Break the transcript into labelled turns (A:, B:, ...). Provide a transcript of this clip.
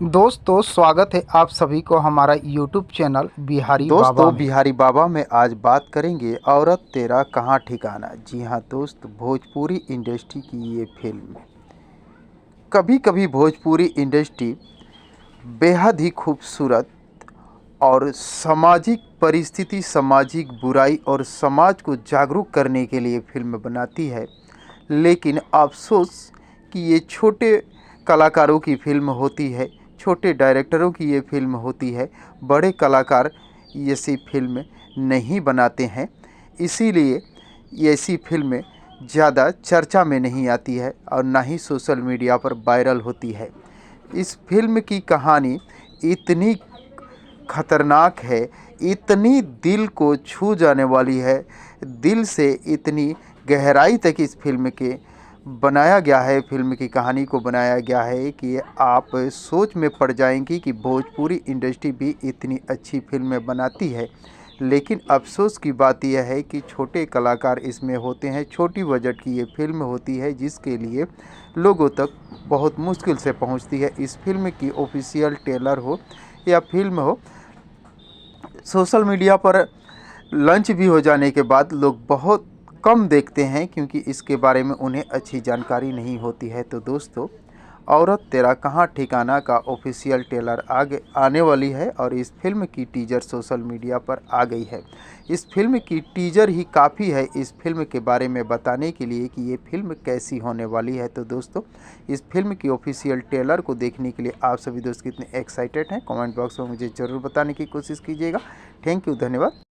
A: दोस्तों स्वागत है आप सभी को हमारा यूट्यूब चैनल बिहारी बाबा
B: दोस्तों
A: में।
B: बिहारी बाबा में आज बात करेंगे औरत तेरा कहाँ ठिकाना। जी हाँ दोस्त, भोजपुरी इंडस्ट्री की ये फिल्म, कभी कभी भोजपुरी इंडस्ट्री बेहद ही खूबसूरत और सामाजिक परिस्थिति, सामाजिक बुराई और समाज को जागरूक करने के लिए फिल्म बनाती है। लेकिन अफसोस कि ये छोटे कलाकारों की फिल्म होती है, छोटे डायरेक्टरों की ये फिल्म होती है, बड़े कलाकार ऐसी फिल्म नहीं बनाते हैं। इसीलिए ऐसी फिल्में ज़्यादा चर्चा में नहीं आती है और ना ही सोशल मीडिया पर वायरल होती है। इस फिल्म की कहानी इतनी खतरनाक है, इतनी दिल को छू जाने वाली है, दिल से इतनी गहराई तक इस फिल्म के बनाया गया है, फिल्म की कहानी को बनाया गया है कि आप सोच में पड़ जाएंगी कि भोजपुरी इंडस्ट्री भी इतनी अच्छी फिल्में बनाती है। लेकिन अफसोस की बात यह है कि छोटे कलाकार इसमें होते हैं, छोटी बजट की ये फिल्म होती है जिसके लिए लोगों तक बहुत मुश्किल से पहुंचती है। इस फिल्म की ऑफिशियल ट्रेलर हो या फिल्म हो, सोशल मीडिया पर लॉन्च भी हो जाने के बाद लोग बहुत कम देखते हैं क्योंकि इसके बारे में उन्हें अच्छी जानकारी नहीं होती है। तो दोस्तों, औरत तेरा कहाँ ठिकाना का ऑफिशियल ट्रेलर आगे आने वाली है और इस फिल्म की टीजर सोशल मीडिया पर आ गई है। इस फिल्म की टीजर ही काफ़ी है इस फिल्म के बारे में बताने के लिए कि ये फिल्म कैसी होने वाली है। तो दोस्तों, इस फिल्म की ऑफिशियल ट्रेलर को देखने के लिए आप सभी दोस्त कितने एक्साइटेड हैं, कमेंट बॉक्स में मुझे ज़रूर बताने की कोशिश कीजिएगा। थैंक यू, धन्यवाद।